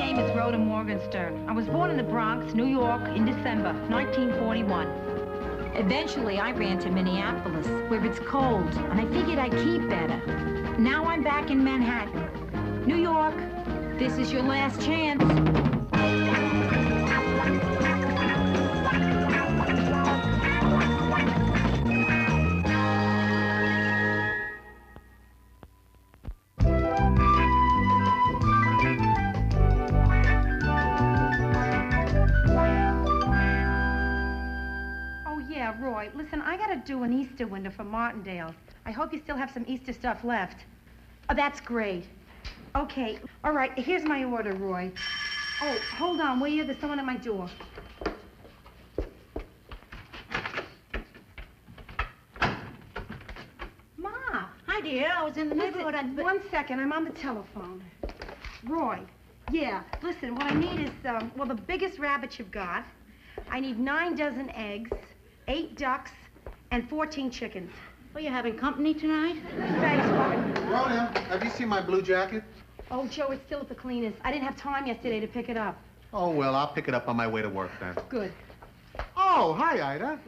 name is Rhoda Morgenstern. I was born in the Bronx, New York, in December 1941. Eventually, I ran to Minneapolis, where it's cold, and I figured I'd keep better. Now I'm back in Manhattan. New York, this is your last chance. Roy, listen, I gotta do an Easter window for Martindale. I hope you still have some Easter stuff left. Oh, that's great. Okay, all right, here's my order, Roy. Oh, hold on, will you? There's someone at my door. Ma! Hi, dear. I was in the neighborhood. One second, I'm on the telephone. Roy, yeah, listen, what I need is, well, the biggest rabbit you've got. I need 9 dozen eggs, 8 ducks, and 14 chickens. Well, you having company tonight? Thanks, Martin. Rhoda, have you seen my blue jacket? Oh, Joe, it's still at the cleaners. I didn't have time yesterday to pick it up. Oh, well, I'll pick it up on my way to work then. Good. Oh, hi, Ida.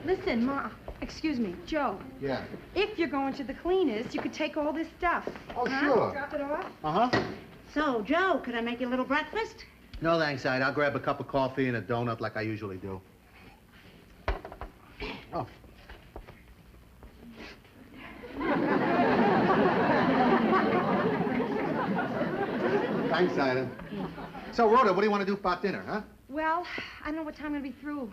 Listen, Ma, excuse me, Joe. Yeah. If you're going to the cleaners, you could take all this stuff. Oh, sure. Drop it off? Uh-huh. So, Joe, could I make you a little breakfast? No, thanks, Ida. I'll grab a cup of coffee and a donut like I usually do. Oh. Thanks, Ida. So, Rhoda, what do you want to do about dinner, huh? Well, I don't know what time I'm going to be through.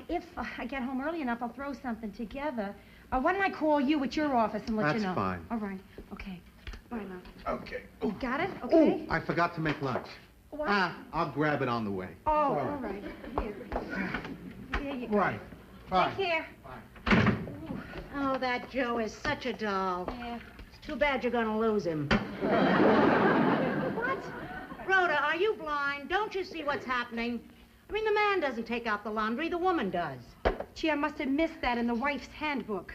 If I get home early enough, I'll throw something together. Why don't I call you at your office and let you know? That's fine. All right. Okay. Bye now. Okay. Ooh. Got it? Okay. Oh, I forgot to make lunch. What? I'll grab it on the way. Oh, all right. Here. There you go. Right. Bye. Take care. Bye. Oh, that Joe is such a doll. Yeah. It's too bad you're gonna lose him. What? Rhoda, are you blind? Don't you see what's happening? I mean, the man doesn't take out the laundry, the woman does. Gee, I must have missed that in the wife's handbook.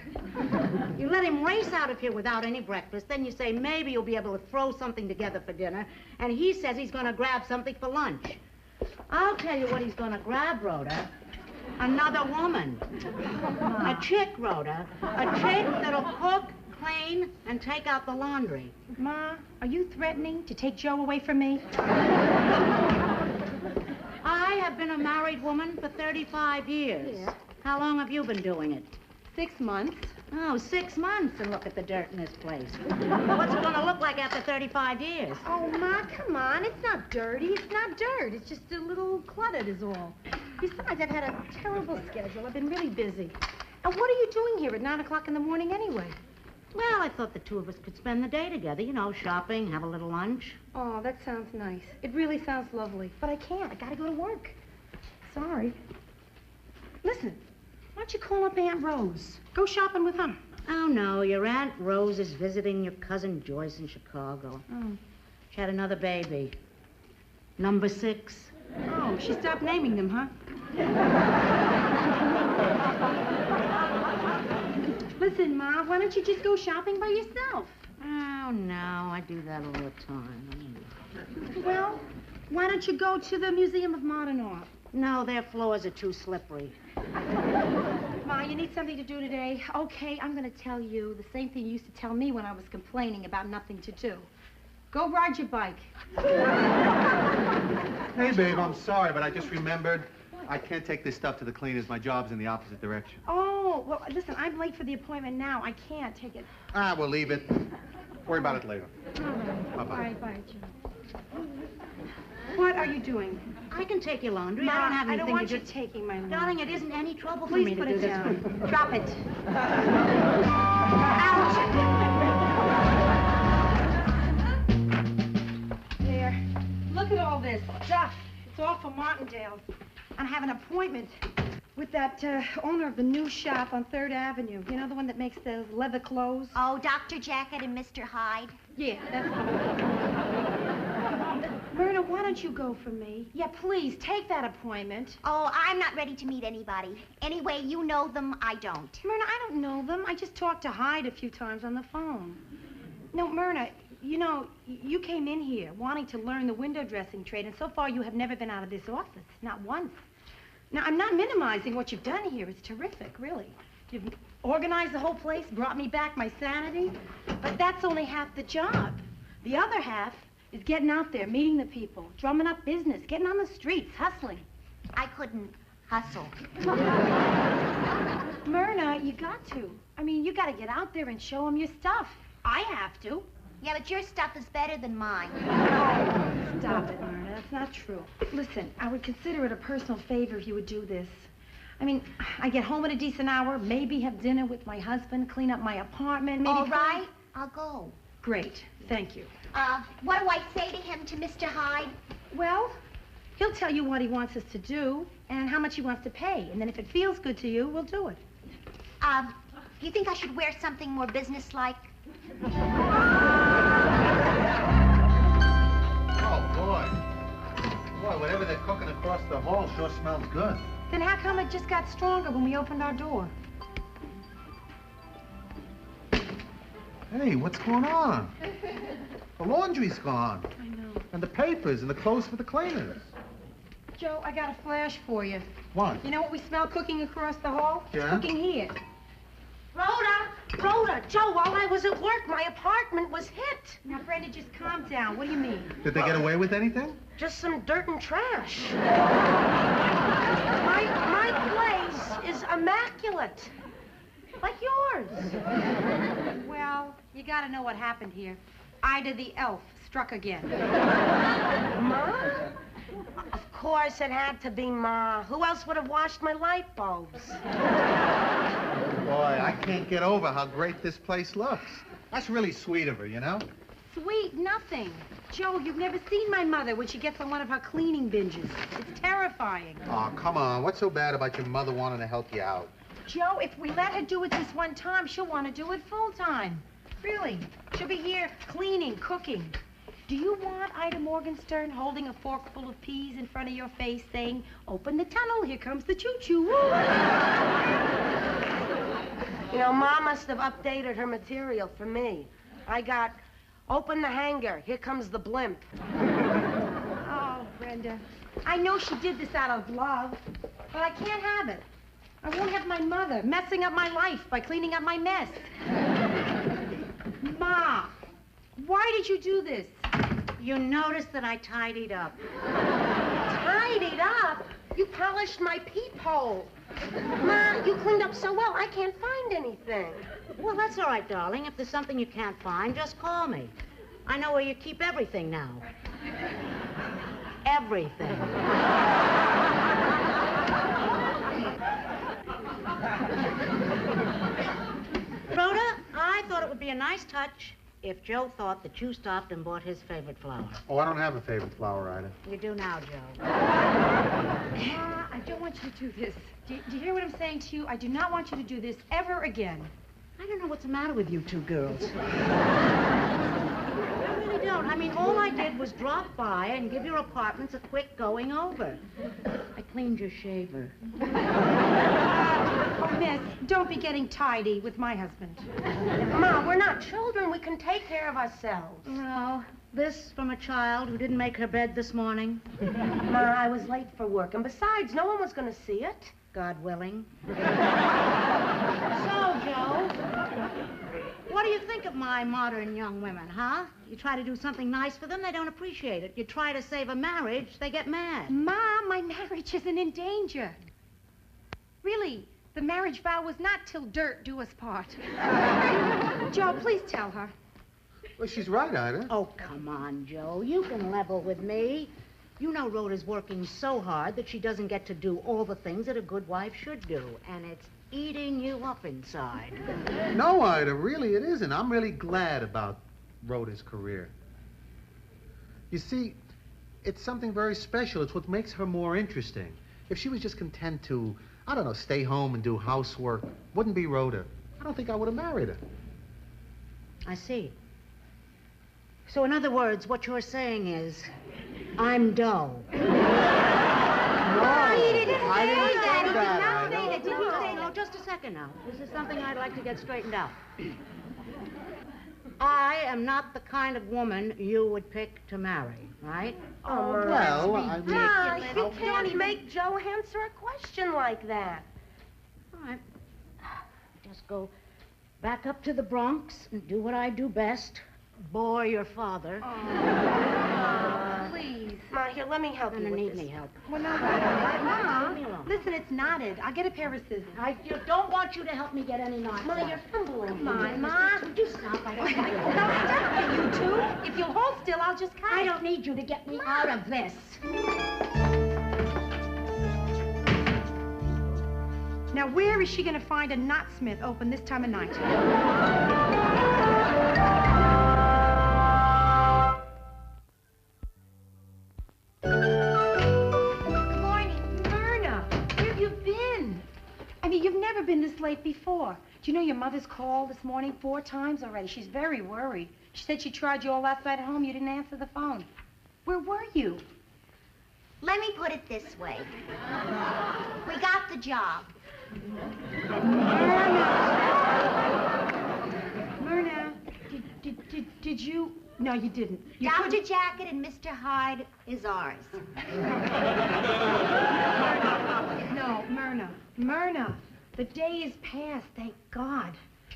You let him race out of here without any breakfast, then you say maybe you'll be able to throw something together for dinner, and he says he's gonna grab something for lunch. I'll tell you what he's gonna grab, Rhoda. Another woman. A chick, Rhoda. A chick that'll cook, clean, and take out the laundry. Ma, are you threatening to take Joe away from me? I have been a married woman for 35 years. Yeah. How long have you been doing it? 6 months. Oh, 6 months, and look at the dirt in this place. What's it gonna look like after 35 years? Oh, Ma, come on. It's not dirty. It's not dirt. It's just a little cluttered is all. Besides, I've had a terrible schedule. I've been really busy. And what are you doing here at 9 o'clock in the morning anyway? Well, I thought the two of us could spend the day together, you know, shopping, have a little lunch. Oh, that sounds nice. It really sounds lovely. But I can't. I gotta go to work. Sorry. Listen, why don't you call up Aunt Rose? Go shopping with her. Oh, no, your Aunt Rose is visiting your cousin Joyce in Chicago. Oh. She had another baby. Number 6. Oh, she stopped naming them, huh? Listen, Ma, why don't you just go shopping by yourself? Oh, no, I do that all the time. Well, why don't you go to the Museum of Modern Art? No, their floors are too slippery. Ma, you need something to do today? Okay, I'm going to tell you the same thing you used to tell me when I was complaining about nothing to do. Go ride your bike. Hey, babe, I'm sorry, but I just remembered I can't take this stuff to the cleaners. My job's in the opposite direction. Oh, well, listen, I'm late for the appointment now. I can't take it. We'll leave it. Worry about it later. All right. Bye-bye. All right, bye, Joe. What are you doing? I can take your laundry. Ma, I don't have anything I don't want to you do. taking my laundry. Darling, it isn't any trouble for Please me to put do it this. down. Drop it. There. Look at all this stuff. It's all for Martindale. I have an appointment with that owner of the new shop on 3rd Avenue. You know, the one that makes the leather clothes? Oh, Dr. Jacket and Mr. Hyde? Yeah, that's Myrna, why don't you go for me? Yeah, please, take that appointment. Oh, I'm not ready to meet anybody. Anyway, you know them, I don't. Myrna, I don't know them. I just talked to Hyde a few times on the phone. No, Myrna, you know, you came in here wanting to learn the window dressing trade, and so far you have never been out of this office, not once. Now, I'm not minimizing what you've done here. It's terrific, really. You've organized the whole place, brought me back my sanity, but that's only half the job. The other half is getting out there, meeting the people, drumming up business, getting on the streets, hustling. I couldn't hustle. Myrna, you got to. I mean, you got to get out there and show them your stuff. I have to. Yeah, but your stuff is better than mine. Oh, stop it, Myrna. That's not true. Listen, I would consider it a personal favor if you would do this. I mean, I get home at a decent hour, maybe have dinner with my husband, clean up my apartment, maybe... All right, I'll go. Great, thank you. What do I say to him, to Mr. Hyde? Well, he'll tell you what he wants us to do and how much he wants to pay. And then if it feels good to you, we'll do it. Do you think I should wear something more businesslike? Oh, boy. Boy, whatever they're cooking across the hall sure smells good. Then how come it just got stronger when we opened our door? Hey, what's going on? The laundry's gone. I know. And the papers and the clothes for the cleaners. Joe, I got a flash for you. What? You know what we smell cooking across the hall? Yeah? It's cooking here. Rhoda, Joe, while I was at work, my apartment was hit. Now, Brenda, just calm down. What do you mean? Did they get away with anything? Just some dirt and trash. My place is immaculate. Like yours. Well, you gotta know what happened here. Ida the elf struck again. Ma? Of course it had to be Ma. Who else would have washed my light bulbs? Boy, I can't get over how great this place looks. That's really sweet of her, you know? Sweet nothing. Joe, you've never seen my mother when she gets on one of her cleaning binges. It's terrifying. Oh, come on. What's so bad about your mother wanting to help you out? Joe, if we let her do it this one time, she'll want to do it full time. Really. She'll be here cleaning, cooking. Do you want Ida Morgenstern holding a fork full of peas in front of your face saying, "Open the tunnel, here comes the choo-choo"? You know, Ma must have updated her material for me. I got, "Open the hanger, here comes the blimp." Oh, Brenda. I know she did this out of love, but I can't have it. I won't have my mother messing up my life by cleaning up my mess. Ma, why did you do this? You noticed that I tidied up. Tidied up? You polished my peephole. Ma, you cleaned up so well, I can't find anything. Well, that's all right, darling. If there's something you can't find, just call me. I know where you keep everything now. Everything. Rhoda, I thought it would be a nice touch if Joe thought that you stopped and bought his favorite flower. Oh, I don't have a favorite flower, Ida. You do now, Joe. Ma, I don't want you to do this. Do you hear what I'm saying to you? I do not want you to do this ever again. I don't know what's the matter with you two girls. I really don't. I mean, all I did was drop by and give your apartments a quick going over. I cleaned your shaver. Oh, miss, don't be getting tidy with my husband. Ma, we're not children. We can take care of ourselves. Well, this from a child who didn't make her bed this morning. Ma, I was late for work, and besides, no one was going to see it. God willing. So, Joe, what do you think of my modern young women, huh? You try to do something nice for them, they don't appreciate it. You try to save a marriage, they get mad. Ma, my marriage isn't in danger. Really, the marriage vow was not till dirt do us part. Joe, please tell her. Well, she's right, Ida. Oh, come on, Joe. You can level with me. You know Rhoda's working so hard that she doesn't get to do all the things that a good wife should do. And it's eating you up inside. No, Ida, really, it isn't. I'm really glad about Rhoda's career. You see, it's something very special. It's what makes her more interesting. If she was just content to, I don't know, stay home and do housework, wouldn't be Rhoda. I don't think I would have married her. I see. So in other words, what you're saying is, I'm dull. No, I didn't say that. No, just a second now. This is something I'd like to get straightened out. I am not the kind of woman you would pick to marry, right? Oh, Well, I mean... Ma, you can't make Joe answer a question like that. All right. Just go back up to the Bronx and do what I do best. Bore your father. Please. Ma, here, let me help you You're with gonna need this. any help. Well, no, Leave me alone. listen, it's knotted. I'll get a pair of scissors. I don't want you to help me get any knots Ma, out. you're fumbling. Come on, Ma. Would you stop? I don't want you. No, stop it, you two. If you'll hold still, I'll just cut. I don't need you to get me out of this. Now, where is she going to find a knotsmith open this time of night? Good morning. Myrna, where have you been? I mean, you've never been this late before. Do you know your mother's called this morning 4 times already? She's very worried. She said she tried you all last night at home. You didn't answer the phone. Where were you? Let me put it this way. We got the job. Myrna, did you? No, you didn't. You Dr. couldn't- Jacket and Mr. Hyde is ours. No, Myrna, the day is past, thank God,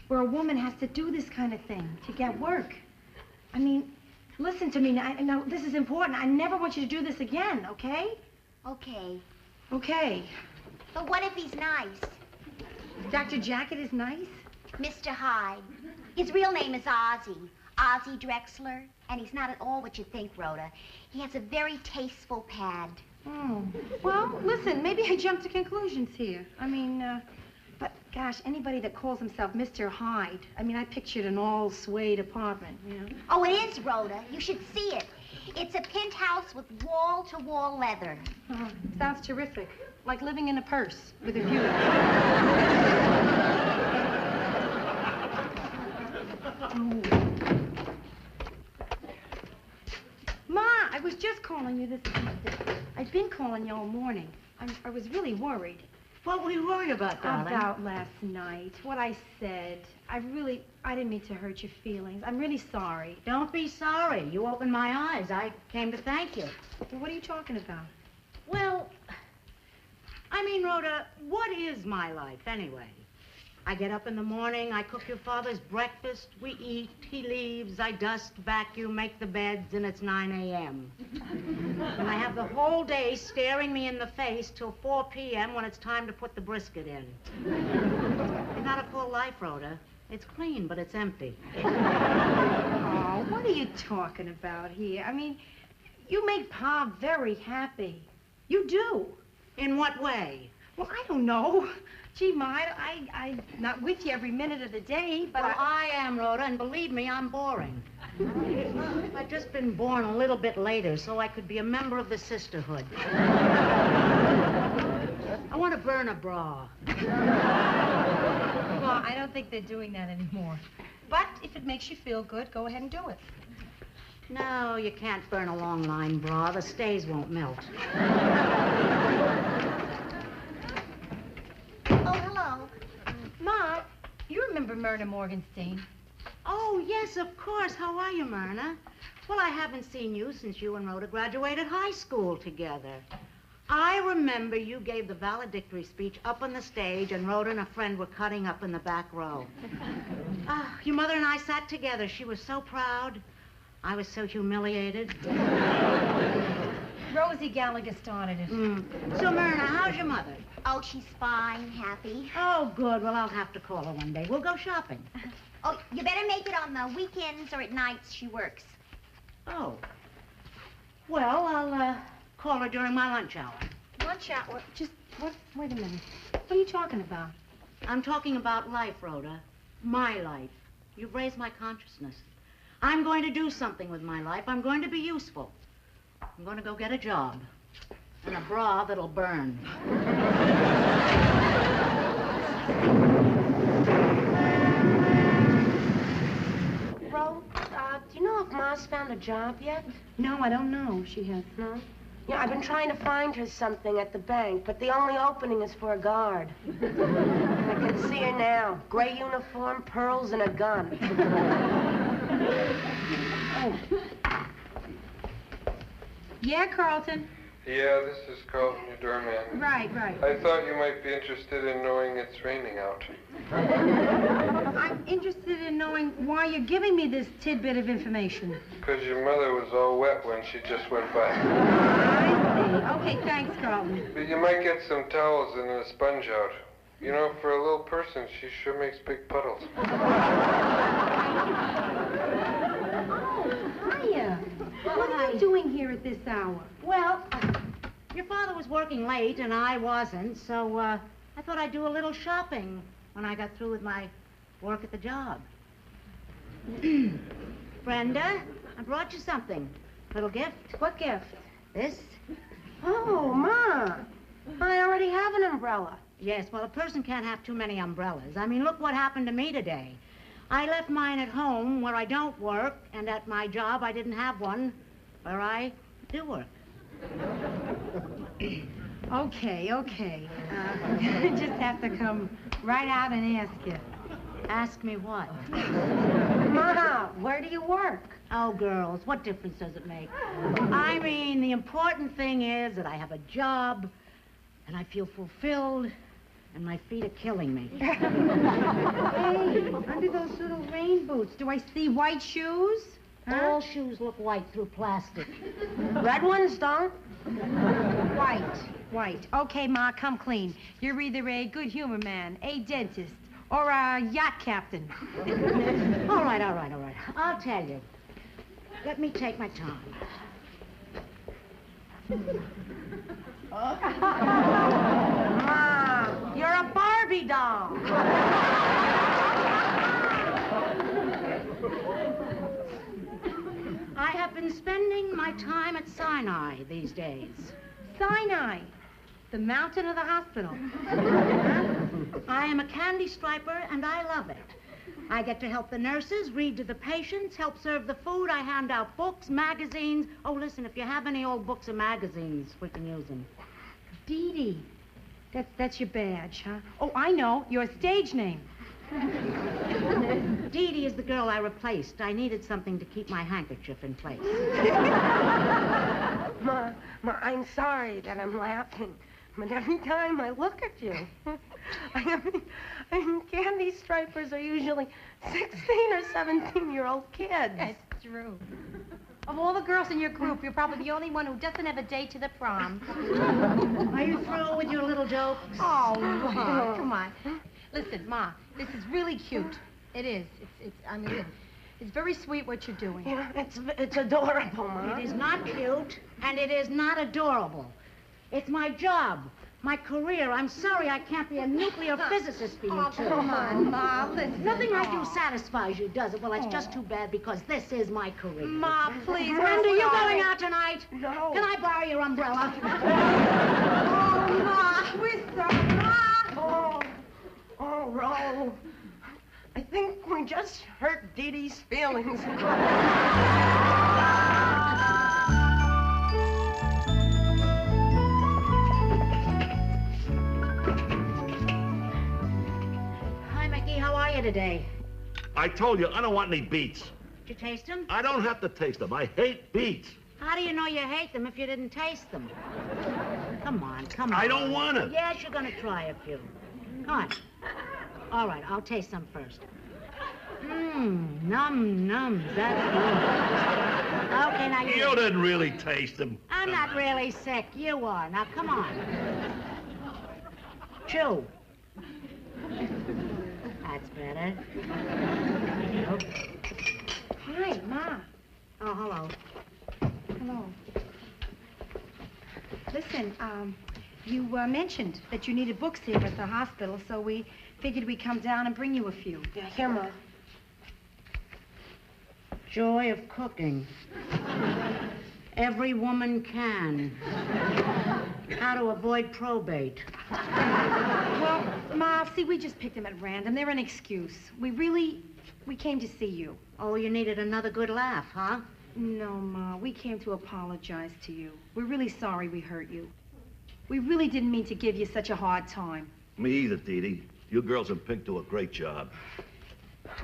where a woman has to do this kind of thing to get work. I mean, listen to me now, this is important. I never want you to do this again, okay? Okay. Okay. But what if he's nice? Dr. Jacket is nice? Mr. Hyde. His real name is Ozzy. Ozzy Drexler. And he's not at all what you think, Rhoda. He has a very tasteful pad. Oh. Well, listen, maybe I jumped to conclusions here. I mean, but gosh, anybody that calls himself Mr. Hyde, I mean, I pictured an all suede apartment, you know? Oh, it is, Rhoda. You should see it. It's a penthouse with wall-to-wall leather. Oh, sounds terrific. Like living in a purse with a view. Oh. Ma, I was just calling you this Tuesday. I've been calling you all morning. I was really worried. What were you worried about, darling? About last night, what I said. I didn't mean to hurt your feelings. I'm really sorry. Don't be sorry. You opened my eyes. I came to thank you. Well, what are you talking about? Well, I mean, Rhoda, what is my life anyway? I get up in the morning, I cook your father's breakfast, we eat, he leaves, I dust, vacuum, make the beds, and it's 9 a.m. And I have the whole day staring me in the face till 4 p.m. when it's time to put the brisket in. It's not a full life, Rhoda. It's clean, but it's empty. Oh, what are you talking about here? I mean, you make Pa very happy. You do. In what way? Well, I don't know. Gee, Ma, I'm not with you every minute of the day, but Well, I am, Rhoda, and believe me, I'm boring. I've just been born a little bit later so I could be a member of the sisterhood. I want to burn a bra. Well, I don't think they're doing that anymore. But if it makes you feel good, go ahead and do it. No, you can't burn a long line bra. The stays won't melt. Oh, hello. Ma, you remember Myrna Morgenstein? Oh, yes, of course. How are you, Myrna? Well, I haven't seen you since you and Rhoda graduated high school together. I remember you gave the valedictory speech up on the stage, and Rhoda and a friend were cutting up in the back row. Your mother and I sat together. She was so proud. I was so humiliated. Rosie Gallagher started it. So, Myrna, how's your mother? Oh, she's fine, happy. Oh, good. Well, I'll have to call her one day. We'll go shopping. Oh, you better make it on the weekends or at nights she works. Oh. Well, I'll call her during my lunch hour. Lunch hour? Wait a minute. What are you talking about? I'm talking about life, Rhoda. My life. You've raised my consciousness. I'm going to do something with my life. I'm going to be useful. I'm going to go get a job. And a bra that'll burn. Ro, do you know if Ma's found a job yet? No, I don't know. She has. No? Yeah, I've been trying to find her something at the bank, but the only opening is for a guard. I can see her now. Gray uniform, pearls, and a gun. Yeah, Carlton. Yeah, this is Carlton, your doorman. Right. I thought you might be interested in knowing it's raining out. I'm interested in knowing why you're giving me this tidbit of information. Because your mother was all wet when she just went by. I see. Okay, thanks, Carlton. But you might get some towels and a sponge out. You know, for a little person, she sure makes big puddles. Oh, hiya. What are you doing here at this hour? Well, your father was working late and I wasn't, so I thought I'd do a little shopping when I got through with my work at the job. Brenda, I brought you something. Little gift. What gift? This? Oh, Ma. I already have an umbrella. Yes, well, a person can't have too many umbrellas. I mean, look what happened to me today. I left mine at home where I don't work, and at my job I didn't have one where I do work. Okay. I just have to come right out and ask you. Ask me what? Ma, where do you work? Oh, girls, what difference does it make? I mean, the important thing is that I have a job, and I feel fulfilled, and my feet are killing me. Hey, under those little rain boots, do I see white shoes? All shoes look white through plastic. Red ones don't? White. Okay, Ma, come clean. You're either a good humor man, a dentist, or a yacht captain. All right. I'll tell you. Let me take my time. Ma, you're a Barbie doll. I have been spending my time at Sinai these days. Sinai, the mountain of the hospital. I am a candy striper, and I love it. I get to help the nurses, read to the patients, help serve the food. I hand out books, magazines. Oh, listen, if you have any old books or magazines, we can use them. Dee Dee. That's your badge, huh? Oh, I know. Your stage name. Dee Dee is the girl I replaced. I needed something to keep my handkerchief in place. Ma, I'm sorry that I'm laughing, but every time I look at you, I mean, candy stripers are usually 16 or 17-year-old kids. That's true. Of all the girls in your group, you're probably the only one who doesn't have a date to the prom. Are you through with your little jokes? Oh, Ma, come on. Listen, Ma, this is really cute. It is. It's very sweet what you're doing. Yeah, it's adorable, Ma. It is not cute, and it is not adorable. It's my job, my career. I'm sorry I can't be a nuclear physicist for you two. Come on, Ma, listen. Nothing I do satisfies you, does it? Well, it's just too bad because this is my career. Ma, please. Brenda, you going out tonight? No. Can I borrow your umbrella? Oh, Ma, we're sorry, Ma. Oh, Ro. I think we just hurt Dee Dee's feelings. Hi, Mickey. How are you today? I told you, I don't want any beets. Did you taste them? I don't have to taste them. I hate beets. How do you know you hate them if you didn't taste them? Come on. I don't want to. Yes, you're going to try a few. Come on. All right, I'll taste some first. Num. That's good. Okay, now You didn't really taste them. I'm not really sick. You are. Now, come on. Chew. That's better. Nope. Hi, Ma. Oh, hello. Hello. Listen, you mentioned that you needed books here at the hospital, so we figured we'd come down and bring you a few. Yeah, here, Ma. Joy of cooking. Every woman can. How to avoid probate. Well, Ma, see, we just picked them at random. They're an excuse. We came to see you. Oh, you needed another good laugh, huh? No, Ma, we came to apologize to you. We're really sorry we hurt you. We really didn't mean to give you such a hard time. Me either, Dee Dee. You girls in pink do a great job.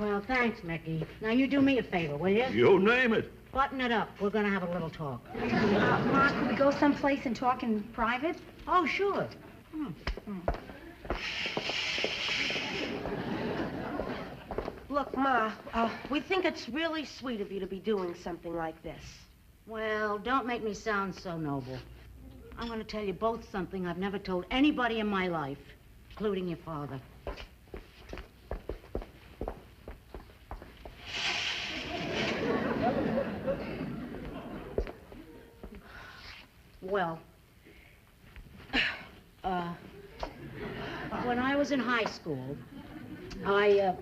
Well, thanks, Mickey. Now, you do me a favor, will you? You name it. Button it up. We're going to have a little talk. Ma, could we go someplace and talk in private? Oh, sure. Look, Ma, we think it's really sweet of you to be doing something like this. Well, don't make me sound so noble. I'm going to tell you both something I've never told anybody in my life, including your father. Well, when I was in high school, when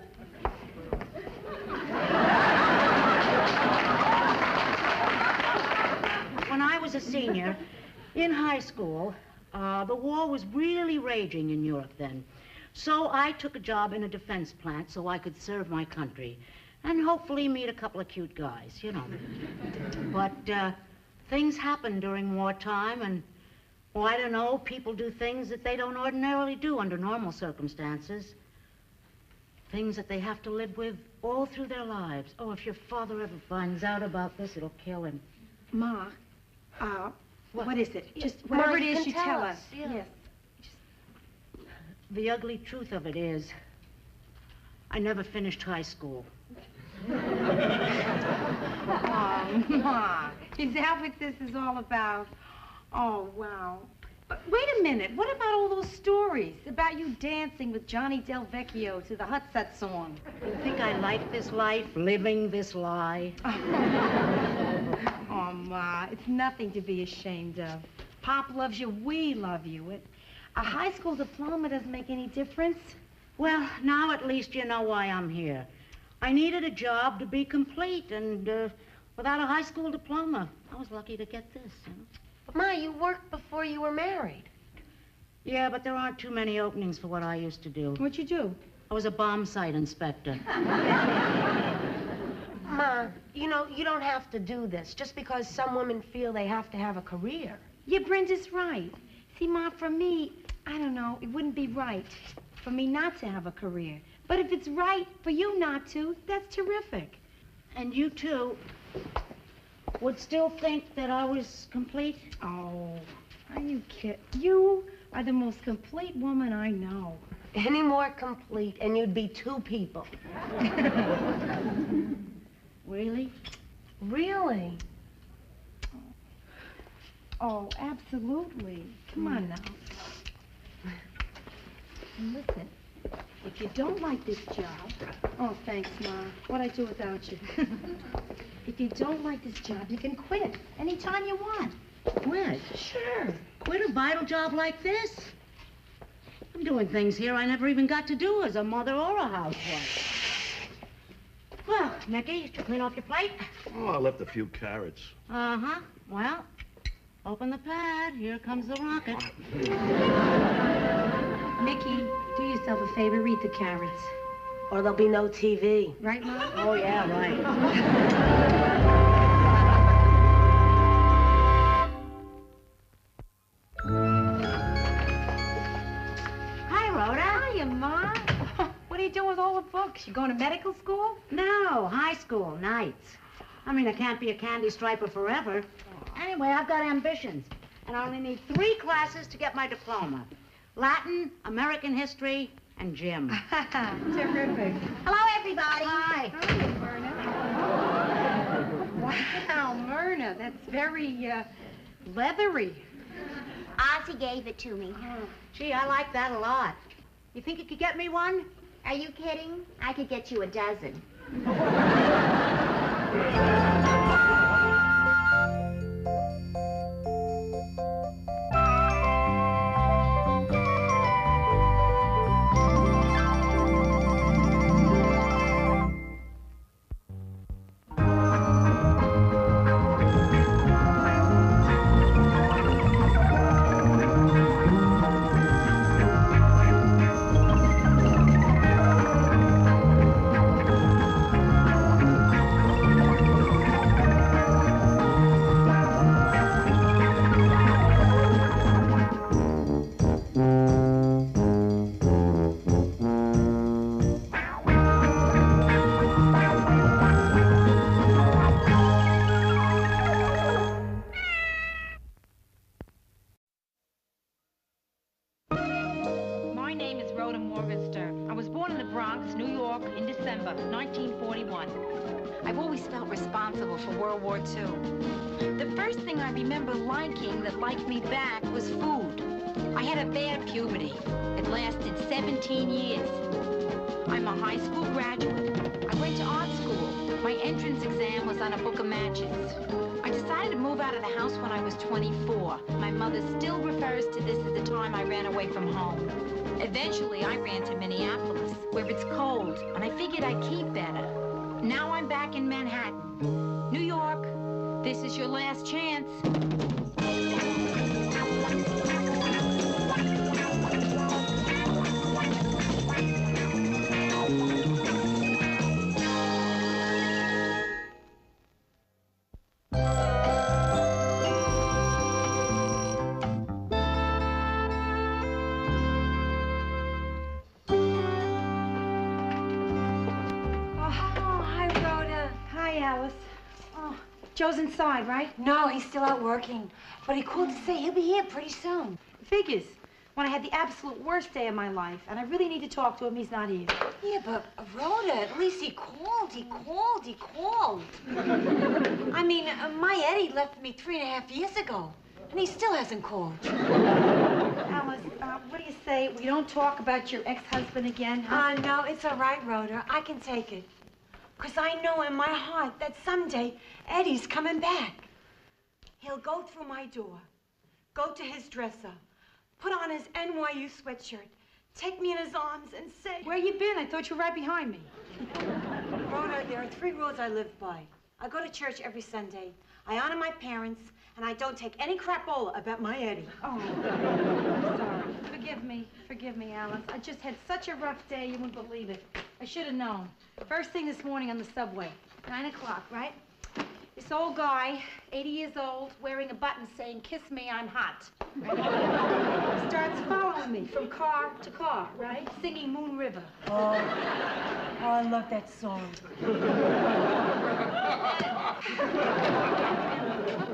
I was a senior in high school, the war was really raging in Europe then. So I took a job in a defense plant so I could serve my country and hopefully meet a couple of cute guys, you know. But things happen during wartime, and, well, I don't know, people do things that they don't ordinarily do under normal circumstances. Things that they have to live with all through their lives. Oh, if your father ever finds out about this, it'll kill him. Ma, what is it? Just whatever Ma, it you is, can you tell tell us. us. Yeah. Yes. The ugly truth of it is, I never finished high school. Oh, Ma, is that what this is all about? Oh, wow. But wait a minute. What about all those stories about you dancing with Johnny Del Vecchio to the Hut Set song? You think I like this life, living this lie? Oh, Ma, it's nothing to be ashamed of. Pop loves you, we love you. A high school diploma doesn't make any difference. Well, now at least you know why I'm here. I needed a job to be complete, and without a high school diploma, I was lucky to get this, you know? But, Ma, you worked before you were married. Yeah, but there aren't too many openings for what I used to do. What'd you do? I was a bomb site inspector. Ma, you know, you don't have to do this just because some women feel they have to have a career. Yeah, Brenda's right. See, Ma, for me, I don't know, it wouldn't be right for me not to have a career. But if it's right for you not to, that's terrific. And you, too, would still think that I was complete? Oh, are you kidding? You are the most complete woman I know. Any more complete, and you'd be two people. Really? Really? Oh, absolutely. Come on now. And listen, if you don't like this job... Oh, thanks, Ma. What'd I do without you? If you don't like this job, you can quit anytime you want. Quit? Sure. Quit a vital job like this? I'm doing things here I never even got to do as a mother or a housewife. Well, Mickey, did you clean off your plate? Oh, I left a few carrots. Uh-huh. Well, open the pad. Here comes the rocket. Mickey, do yourself a favor. Read the carrots. Or there'll be no TV. Right, Ma? Oh, yeah, right. Hi, Rhoda. Hiya, Ma. What are you doing with all the books? You going to medical school? No, high school, nights. I mean, I can't be a candy striper forever. Anyway, I've got ambitions. And I only need 3 classes to get my diploma. Latin, American history, and gym. Terrific. Hello, everybody. Hi. Hi, Myrna. Wow, Myrna, that's very, leathery. Ozzy gave it to me. Gee, I like that a lot. You think you could get me one? Are you kidding? I could get you a dozen. Bronx, New York, in December 1941. I've always felt responsible for World War II. The first thing I remember liking that liked me back was food. I had a bad puberty. It lasted 17 years. I'm a high school graduate. I went to art school. My entrance exam was on a book of matches. I decided to move out of the house when I was 24. My mother still refers to this as the time I ran away from home. Eventually, I ran to Minneapolis, where it's cold, and I figured I'd keep better. Now I'm back in Manhattan. New York, this is your last chance. Joe's inside, right? No, he's still out working. But he called to say he'll be here pretty soon. Figures. When I had the absolute worst day of my life, and I really need to talk to him, he's not here. Yeah, but Rhoda, at least he called. I mean, my Eddie left me 3.5 years ago, and he still hasn't called. Alice, what do you say we don't talk about your ex-husband again, huh? No, it's all right, Rhoda. I can take it. Because I know in my heart that someday Eddie's coming back. He'll go through my door, go to his dresser, put on his NYU sweatshirt, take me in his arms and say... Where you been? I thought you were right behind me. Rhoda, there are 3 rules I live by. I go to church every Sunday, I honor my parents, and I don't take any crapola about my Eddie. Oh, I'm sorry. Forgive me, Alice. I just had such a rough day, you wouldn't believe it. I should have known. First thing this morning on the subway, 9 o'clock, right? This old guy, 80 years old, wearing a button saying, "Kiss me, I'm hot." Right? Starts following me from car to car, right? Singing Moon River. Oh, I love that song.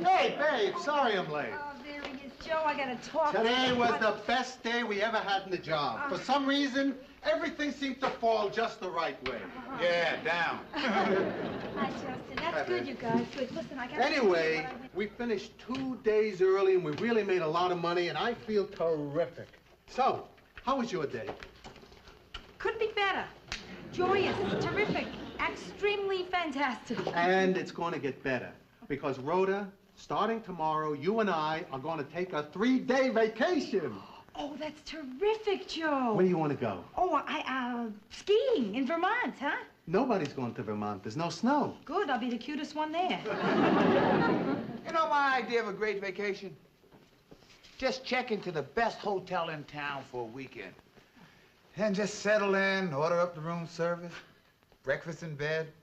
Hey, babe, sorry I'm late. Oh, there he is. Joe, I gotta talk. Today was the best day we ever had in the job. For some reason, everything seemed to fall just the right way. Yeah, down. Hi, Justin. That's good, you guys. Good. Listen, I gotta... Anyway, we finished 2 days early, and we really made a lot of money, and I feel terrific. So, how was your day? Couldn't be better. Joyous, terrific, extremely fantastic. And it's going to get better, because Rhoda, starting tomorrow, you and I are going to take a 3-day vacation. Oh, that's terrific, Joe. Where do you want to go? Oh, skiing in Vermont, huh? Nobody's going to Vermont. There's no snow. Good, I'll be the cutest one there. You know my idea of a great vacation? Just check into the best hotel in town for a weekend. And just settle in, order up the room service, breakfast in bed,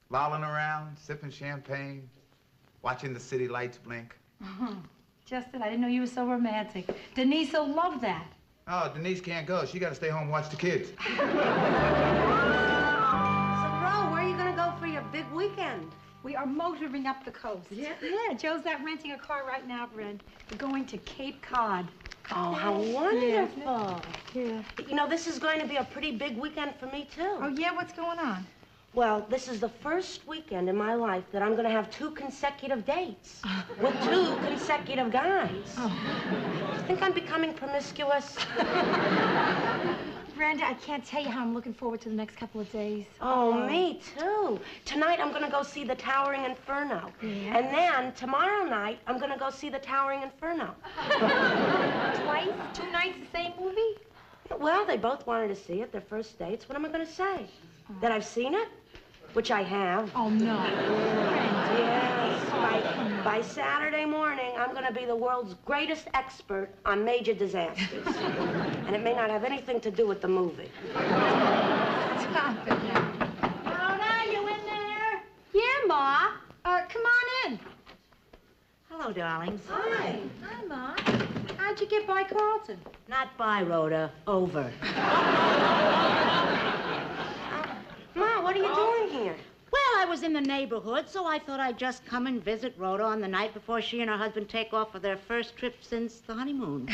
lolling around, sipping champagne, watching the city lights blink. Justin, I didn't know you were so romantic. Denise will love that. Oh, Denise can't go. She got to stay home and watch the kids. So, Ro, where are you going to go for your big weekend? We are motoring up the coast. Yeah? Yeah, Joe's out renting a car right now, Brent. We're going to Cape Cod. Oh, how wonderful. Yeah. You know, this is going to be a pretty big weekend for me, too. Oh, yeah? What's going on? Well, this is the first weekend in my life that I'm going to have 2 consecutive dates with 2 consecutive guys. Oh. I think I'm becoming promiscuous. Brenda, I can't tell you how I'm looking forward to the next couple of days. Oh, me too. Tonight I'm going to go see The Towering Inferno. Yeah. And then tomorrow night I'm going to go see The Towering Inferno. Twice? 2 nights, the same movie? Well, they both wanted to see it, their first dates. What am I going to say? That I've seen it? Which I have. Oh, no. Yes. By Saturday morning, I'm going to be the world's greatest expert on major disasters. And it may not have anything to do with the movie. Stop it now. Rhoda, you in there? Yeah, Ma. Come on in. Hello, darlings. Hi. Hi, Ma. How'd you get by Carlton? Not by, Rhoda. Over. Ma, what are you doing here? Well, I was in the neighborhood, so I thought I'd just come and visit Rhoda on the night before she and her husband take off for their first trip since the honeymoon.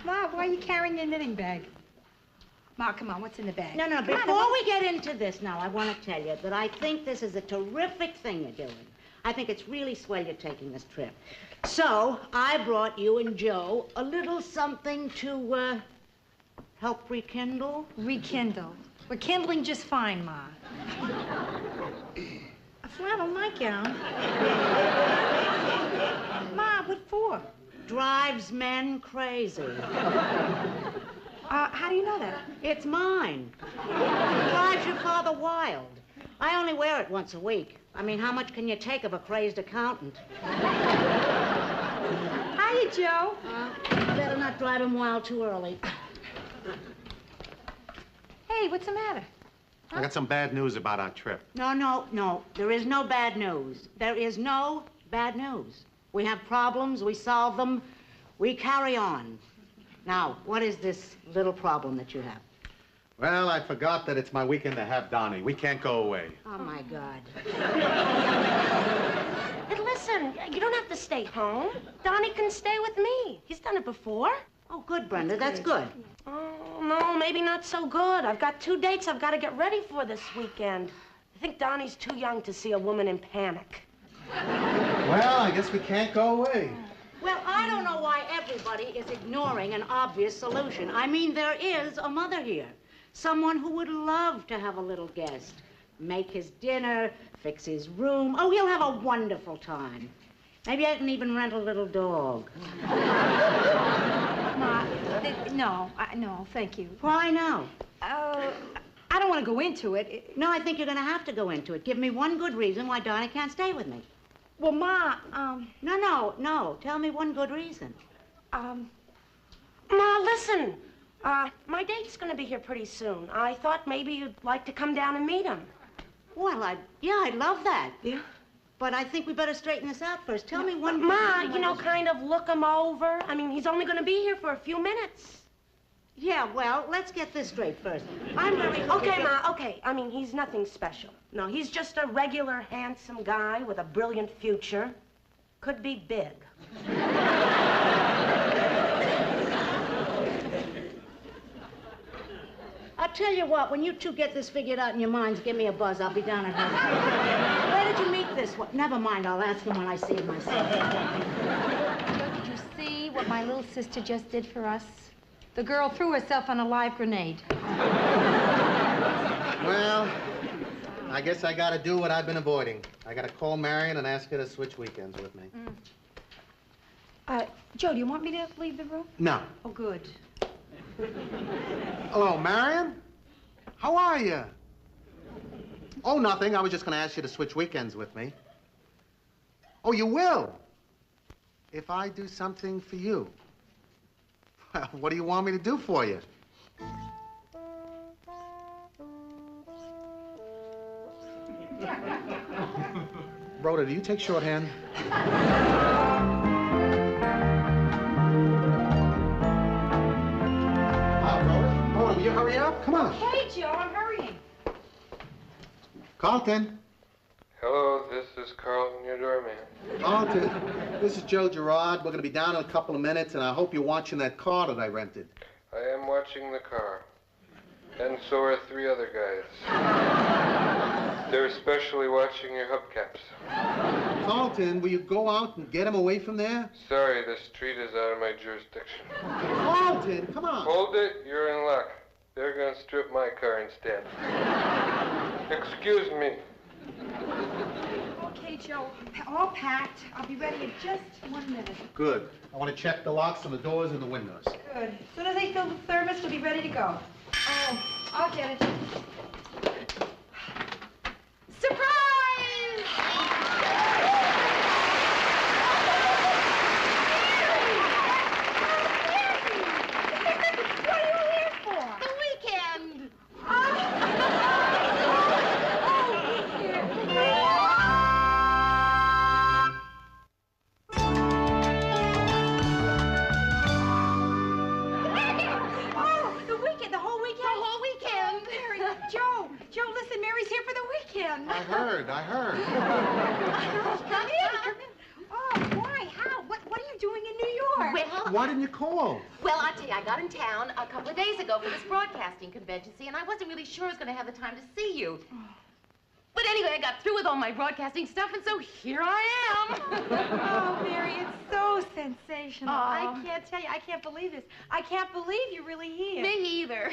Ma, why are you carrying your knitting bag? Ma, come on, what's in the bag? No, Come on, before we get into this now, I want to tell you that I think this is a terrific thing you're doing. I think it's really swell you're taking this trip. So, I brought you and Joe a little something to, help rekindle. Rekindle. We're kindling just fine, Ma. A flannel nightgown? Ma, what for? Drives men crazy. How do you know that? It's mine. Drives your father wild. I only wear it once a week. I mean, how much can you take of a crazed accountant? Hiya, Joe. Better not drive him wild too early. Hey, what's the matter? I got some bad news about our trip. No. There is no bad news. There is no bad news. We have problems, we solve them, we carry on. Now, what is this little problem that you have? Well, I forgot that it's my weekend to have Donnie. We can't go away. Oh, my God. Hey, listen, you don't have to stay home. Donnie can stay with me. He's done it before. Oh, good, Brenda. That's good. Oh, no, maybe not so good. I've got 2 dates I've got to get ready for this weekend. I think Donnie's too young to see a woman in panic. Well, I guess we can't go away. Well, I don't know why everybody is ignoring an obvious solution. I mean, there is a mother here. Someone who would love to have a little guest. Make his dinner, fix his room. Oh, he'll have a wonderful time. Maybe I can even rent a little dog. Ma, no, thank you. Why no? I don't want to go into it. No, I think you're going to have to go into it. Give me one good reason why Donnie can't stay with me. Well, Ma, No. Tell me one good reason. Ma, listen. My date's gonna be here pretty soon. I thought maybe you'd like to come down and meet him. Well, I'd love that. Yeah? But I think we better straighten this out first. Tell me one... Ma, you know, kind of look him over. I mean, he's only gonna be here for a few minutes. Yeah, well, let's get this straight first. I'm very... Okay, Ma, okay. I mean, he's nothing special. No, he's just a regular, handsome guy with a brilliant future. Could be big. I'll tell you what, when you two get this figured out in your minds, give me a buzz. I'll be down at home. Where did you meet this one? Never mind, I'll ask him when I see him myself. did you see what my little sister just did for us? The girl threw herself on a live grenade. Well, I guess I gotta do what I've been avoiding. I gotta call Marion and ask her to switch weekends with me. Joe, do you want me to leave the room? No. Oh, good. Hello, Marion? How are you? Oh, nothing. I was just gonna ask you to switch weekends with me. Oh, you will? If I do something for you. Well, what do you want me to do for you? Rhoda, do you take shorthand? Rhoda, will you hurry up? Come on. Hey, Joe, I'm hurrying. Carlton. Hello, this is Carlton, your doorman. Carlton, this is Joe Gerard. We're going to be down in a couple of minutes, and I hope you're watching that car that I rented. I am watching the car. And so are 3 other guys. They're especially watching your hubcaps. Carlton, will you go out and get him away from there? Sorry, the street is out of my jurisdiction. Carlton, come on. Hold it, you're in luck. They're gonna strip my car instead. Excuse me. Okay, Joe, all packed. I'll be ready in just 1 minute. Good. I want to check the locks on the doors and the windows. Good. As soon as I fill the thermos, we'll be ready to go. Oh, I'll get it. Surprise! What are you here for? The weekend! I heard. Come in. Oh, why? How? What are you doing in New York? Well, Why didn't you call? Well, I'll tell you, I got in town a couple of days ago for this broadcasting convention, see, and I wasn't really sure I was going to have the time to see you. But anyway, I got through with all my broadcasting stuff, and so here I am. Oh, Mary, it's so sensational. Aw. I can't tell you. I can't believe this. I can't believe you're really here. Me either.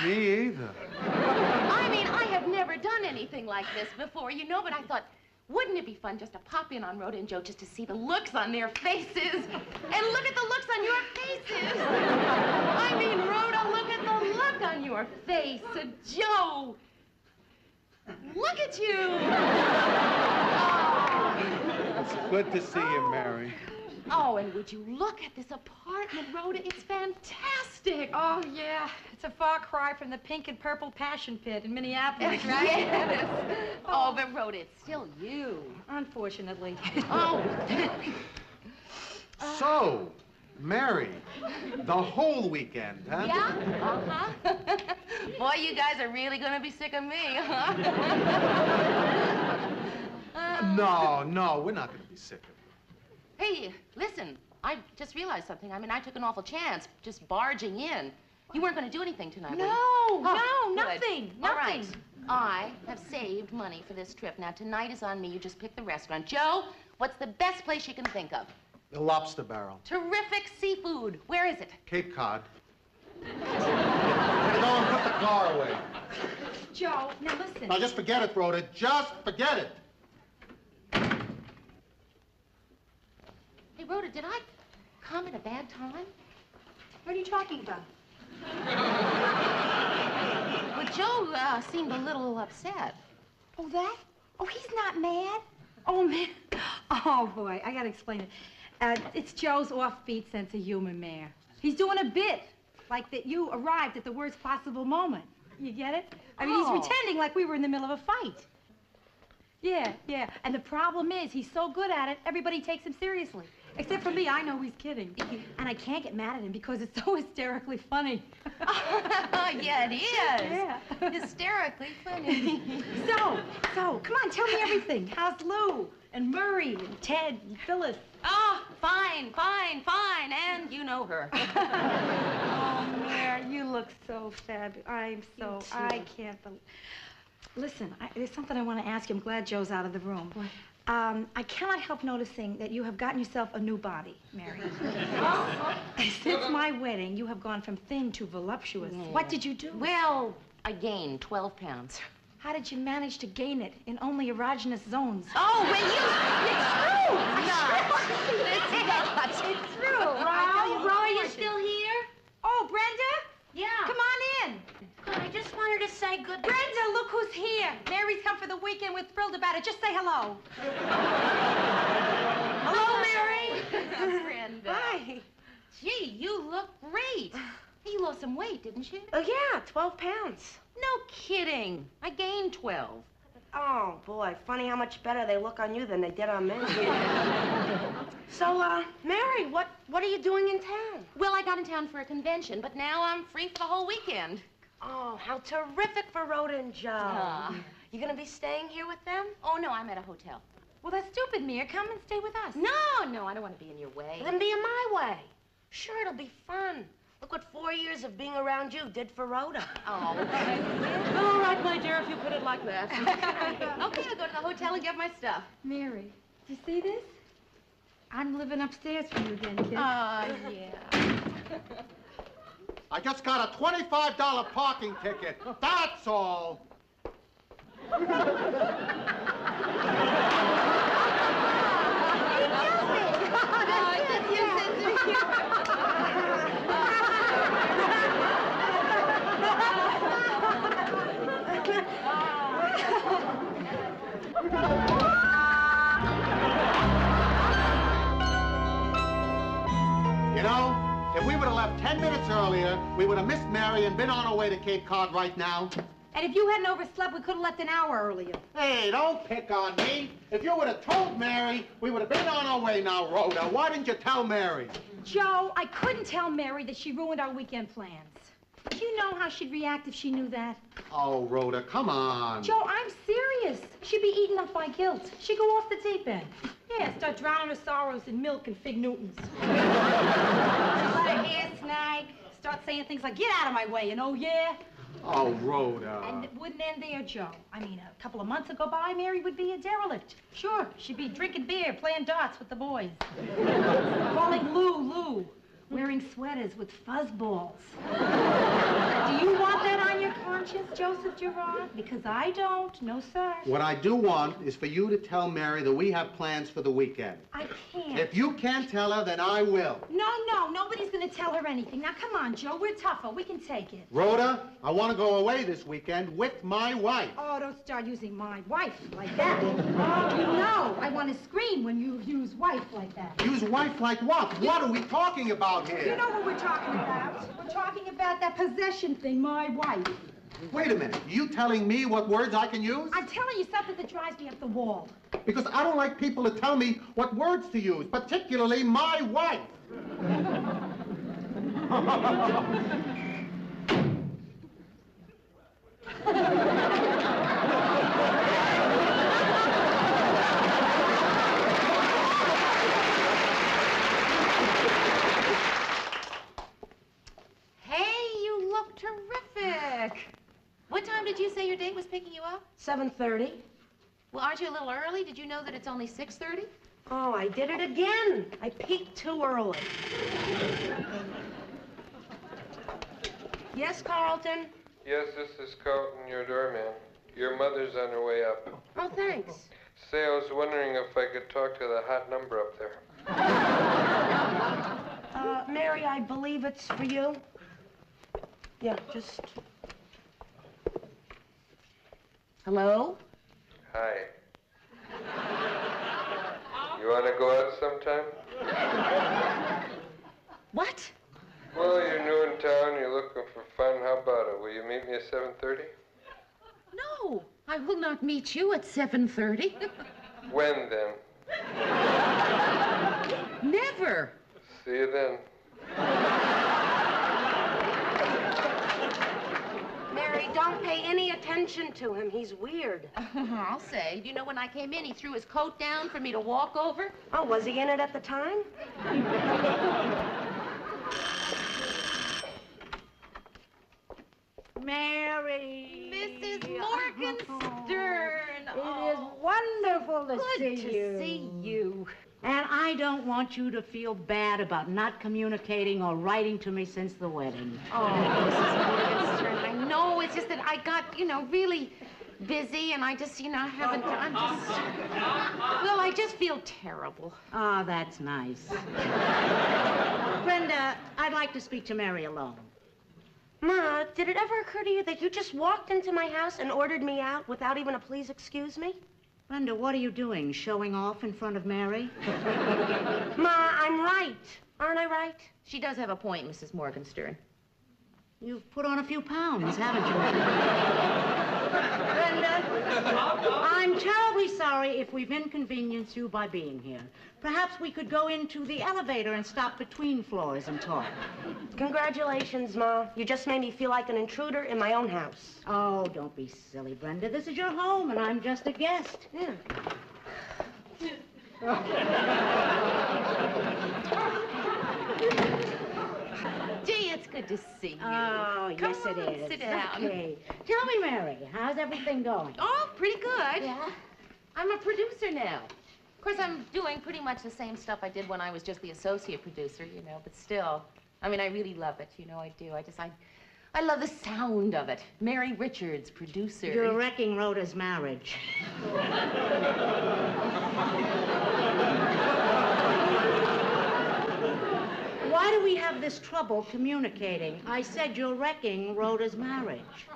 Me either. I mean, I have never done anything like this before, you know, but I thought, wouldn't it be fun just to pop in on Rhoda and Joe just to see the looks on their faces? And look at the looks on your faces. I mean, Rhoda, look at the look on your face. Joe, look at you. It's good to see you, Mary. Oh, and would you look at this apartment, Rhoda? It's fantastic. Oh, yeah. It's a far cry from the pink and purple passion pit in Minneapolis, right? Yes. Oh, but Rhoda, it's still you. Unfortunately. Oh. So, Mary, the whole weekend, huh? Yeah? Uh-huh. Boy, you guys are really going to be sick of me, huh? No, we're not going to be sick of you. Hey, listen, I just realized something. I mean, I took an awful chance just barging in. You weren't going to do anything tonight, were you? No, Good. nothing. All right. I have saved money for this trip. Now, tonight is on me. You just pick the restaurant. Joe, what's the best place you can think of? The Lobster Barrel. Terrific seafood. Where is it? Cape Cod. Go and put the car away. Joe, now listen. Now, just forget it, Rhoda. Just forget it. Hey, Rhoda, did I come at a bad time? What are you talking about? Well, Joe seemed a little upset. Oh, that? Oh, he's not mad. Oh, man. Oh, boy, I gotta explain it. It's Joe's offbeat sense of humor, Mayor. He's doing a bit, like that you arrived at the worst possible moment. You get it? I mean, Oh. he's pretending like we were in the middle of a fight. Yeah. And the problem is, he's so good at it, everybody takes him seriously. Except for me, I know he's kidding. And I can't get mad at him because it's so hysterically funny. Yeah, it is. Yeah. Hysterically funny. So, come on, tell me everything. How's Lou and Murray and Ted and Phyllis? Oh, fine. And you know her. Oh, Mary, you look so fabulous. I can't believe. Listen, there's something I want to ask you. I'm glad Joe's out of the room. What? I cannot help noticing that you have gotten yourself a new body, Mary. Since my wedding, you have gone from thin to voluptuous. Yeah. What did you do? Well, I gained 12 pounds. How did you manage to gain it in only erogenous zones? Oh, it's true. It's true. Roy, you still here? Oh, Brenda? Yeah. Come on in. I just wanted to say good. Brenda, look who's here. Mary's come for the weekend. We're thrilled about it. Just say hello. Hello, Mary. Brenda. Hi. Gee, you look great. Hey, you lost some weight, didn't you? Oh, yeah, 12 pounds. No kidding. I gained 12. Oh, boy, funny how much better they look on you than they did on me. So, Mary, what are you doing in town? Well, I got in town for a convention, but now I'm free for the whole weekend. Oh, how terrific for Rhoda and Joe. You gonna be staying here with them? Oh, no, I'm at a hotel. Well, that's stupid, Mia. Come and stay with us. No, I don't want to be in your way. Then be in my way. Sure, it'll be fun. Look what 4 years of being around you did for Rhoda. Oh. All right, my dear, if you put it like that. Okay, I'll go to the hotel and get my stuff. Mary, do you see this? I'm living upstairs from you again, kid. Yeah. I just got a $25 parking ticket. That's all. You know, if we would have left 10 minutes earlier, we would have missed Mary and been on our way to Cape Cod right now. And if you hadn't overslept, we could have left an hour earlier. Hey, don't pick on me. If you would have told Mary, we would have been on our way now, Rhoda. Why didn't you tell Mary? Joe, I couldn't tell Mary that she ruined our weekend plans. Do you know how she'd react if she knew that? Oh, Rhoda, come on. Joe, I'm serious. She'd be eaten up by guilt. She'd go off the deep end. Yes, start drowning her sorrows in milk and fig Newtons. Let her hair snag. Start saying things like, get out of my way, and oh, yeah? Oh, Rhoda. And it wouldn't end there, Joe. I mean, a couple of months would go by, Mary would be a derelict. Sure, she'd be drinking beer, playing darts with the boys. Calling Lou. Wearing sweaters with fuzzballs. Do you want that on your conscience, Joseph Gerard? Because I don't. No, sir. What I do want is for you to tell Mary that we have plans for the weekend. I can't. If you can't tell her, then I will. No, nobody's going to tell her anything. Now, come on, Joe. We're tougher. We can take it. Rhoda, I want to go away this weekend with my wife. Oh, don't start using my wife like that. Oh, you know, I want to scream when you use wife like that. Use wife like what? What are we talking about here? You know what we're talking about. We're talking about that possession thing, my wife. Wait a minute. You telling me what words I can use? I'm telling you something that drives me up the wall. Because I don't like people to tell me what words to use, particularly my wife. What time did you say your date was picking you up? 7:30. Well, aren't you a little early? Did you know that it's only 6:30? Oh, I did it again. I peaked too early. Yes, Carlton? Yes, this is Carlton, your doorman. Your mother's on her way up. Oh, thanks. Say, I was wondering if I could talk to the hot number up there. Mary, I believe it's for you. Yeah, just... Hello? Hi. You want to go out sometime? What? Well, you're new in town, you're looking for fun. How about it? Will you meet me at 7:30? No, I will not meet you at 7:30. When, then? Never. See you then. Mary, don't pay any attention to him. He's weird. I'll say. Do you know when I came in, he threw his coat down for me to walk over? Oh, was he in it at the time? Mary! Mrs. Morgenstern! It is wonderful to Good see to you. see you. And I don't want you to feel bad about not communicating or writing to me since the wedding. Oh, Mrs. Morgenstern, I know. It's just that I got, really busy, and I just, haven't... Well, I just feel terrible. Oh, that's nice. Brenda, I'd like to speak to Mary alone. Ma, did it ever occur to you that you just walked into my house and ordered me out without even a please excuse me? Brenda, what are you doing? Showing off in front of Mary? Ma, I'm right. Aren't I right? She does have a point, Mrs. Morgenstern. You've put on a few pounds, haven't you? Brenda, I'm terribly sorry if we've inconvenienced you by being here. Perhaps we could go into the elevator and stop between floors and talk. Congratulations, Ma. You just made me feel like an intruder in my own house. Oh, don't be silly, Brenda. This is your home, and I'm just a guest. Yeah. Gee, it's good to see you. Oh, Come yes, on, it is. sit down. Okay. Tell me, Mary, how's everything going? Oh, pretty good. Yeah? I'm a producer now. Of course, I'm doing pretty much the same stuff I did when I was just the associate producer, but still. I mean, I really love it, I do. I love the sound of it. Mary Richards, producer. You're wrecking Rhoda's marriage. Why do we have this trouble communicating? I said you're wrecking Rhoda's marriage.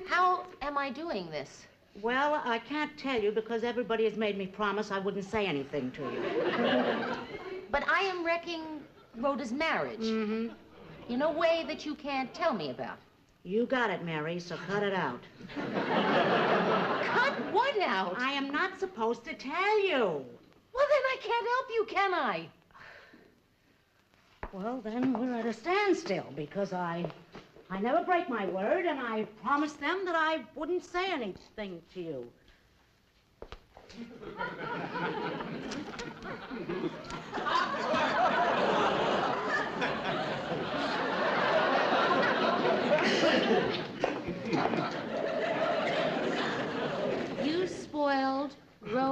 How am I doing this? Well, I can't tell you because everybody has made me promise I wouldn't say anything to you. But I am wrecking Rhoda's marriage. Mm-hmm. In a way that you can't tell me about. You got it, Mary, so cut it out. Cut what out? I am not supposed to tell you. Well, then I can't help you, can I? Well, then we're at a standstill because I never break my word, and I promised them that I wouldn't say anything to you.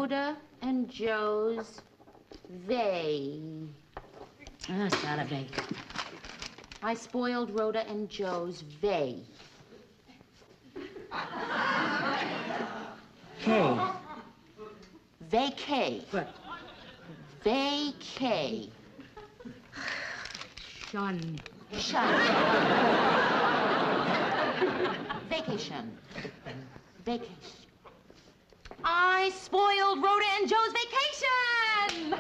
Rhoda and Joe's they. Ah, it's gotta be. I spoiled Rhoda and Joe's they. K. Vacay. Good. Vacay. Shun. Shun. Vacation. Vacation. I spoiled Rhoda and Joe's vacation!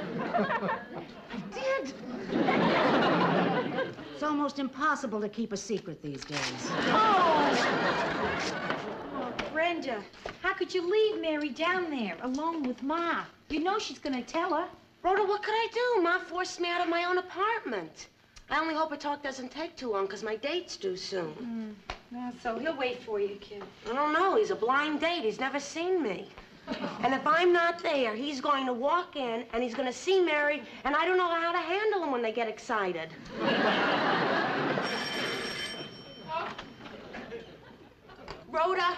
I did. It's almost impossible to keep a secret these days. Oh, Brenda, how could you leave Mary down there alone with Ma? You know she's gonna tell her. Rhoda, what could I do? Ma forced me out of my own apartment. I only hope her talk doesn't take too long, because my date's due soon. So he'll wait for you, kid. I don't know. He's a blind date. He's never seen me. And if I'm not there, he's going to walk in, and he's going to see Mary, and I don't know how to handle him when they get excited. Rhoda.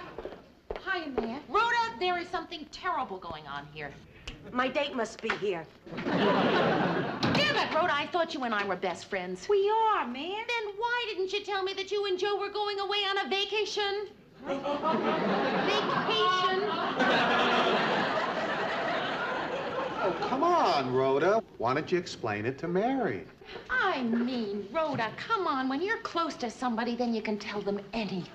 Hi, Mia. Rhoda, there is something terrible going on here. My date must be here. Damn it, Rhoda, I thought you and I were best friends. We are, man. Then why didn't you tell me that you and Joe were going away on a vacation? Vacation? Oh, come on, Rhoda. Why don't you explain it to Mary? I mean, Rhoda, come on. When you're close to somebody, then you can tell them anything.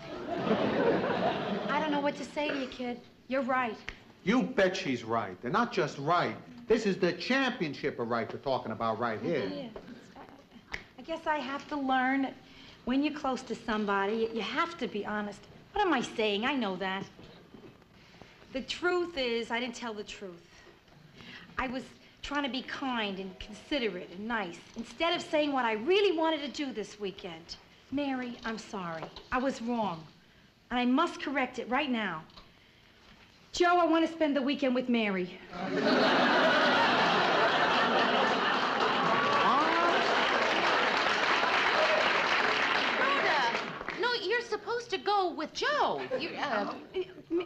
I don't know what to say to you, kid. You're right. You bet she's right. They're not just right. This is the championship of right we're talking about right here. Yeah. I guess I have to learn that when you're close to somebody, you have to be honest. What am I saying? I know that. The truth is, I didn't tell the truth. I was trying to be kind and considerate and nice, instead of saying what I really wanted to do this weekend. Mary, I'm sorry. I was wrong. And I must correct it right now. Joe, I want to spend the weekend with Mary. You're supposed to go with Joe.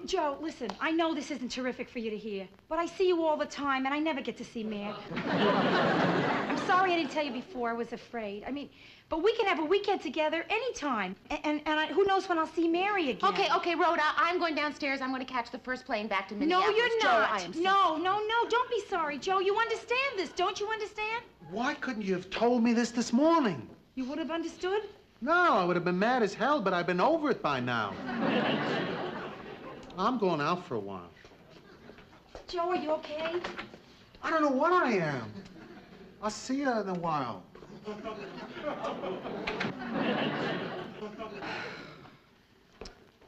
Joe, listen, I know this isn't terrific for you to hear, but I see you all the time, and I never get to see Mary. I'm sorry I didn't tell you before. I was afraid. I mean, but we can have a weekend together anytime, and who knows when I'll see Mary again. Okay, Rhoda, I'm going downstairs. I'm going to catch the first plane back to Minneapolis. No, you're Joe, not. I am so No, don't be sorry, Joe. You understand this, don't you understand? Why couldn't you have told me this morning? You would have understood? No, I would have been mad as hell, but I've been over it by now. I'm going out for a while. Joe, are you okay? I don't know what I am. I'll see you in a while.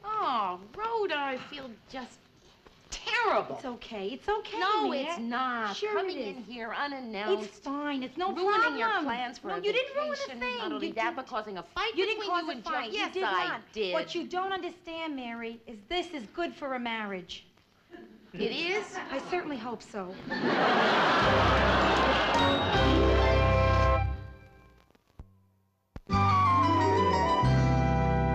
Oh, Rhoda, I feel just terrible. It's okay. It's okay, No, Mia. it's not. Sure Coming it is. in here unannounced. It's fine. It's no ruining problem. your plans for no, a you didn't ruin vacation. a thing. Not only You that, didn't- but causing a fight You didn't between cause you a and fight. Joe. You Yes, did I not. did. What you don't understand, Mary, is this is good for a marriage. It is? I certainly hope so.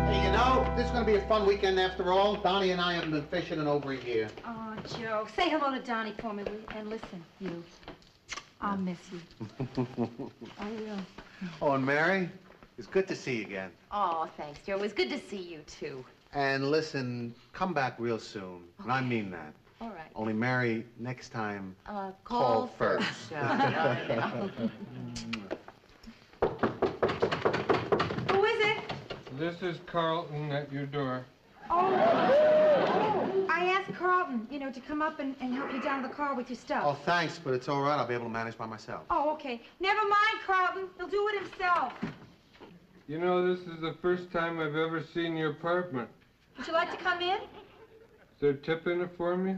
Hey, you know, this is going to be a fun weekend after all. Donnie and I haven't been fishing in over a year. Oh, Joe, say hello to Donnie for me, will you? And listen, you. I'll miss you. I will. Oh, and Mary, it's good to see you again. Oh, thanks, Joe. It was good to see you, too. And listen, come back real soon. And I mean that. All right. Only, Mary, next time, Call first. Okay. Who is it? This is Carlton at your door. Oh, I asked Carlton, to come up and help you down to the car with your stuff. Oh, thanks, but it's all right. I'll be able to manage by myself. Oh, okay. Never mind, Carlton. He'll do it himself. You know, this is the first time I've ever seen your apartment. Would you like to come in? Is there a tip in it for me?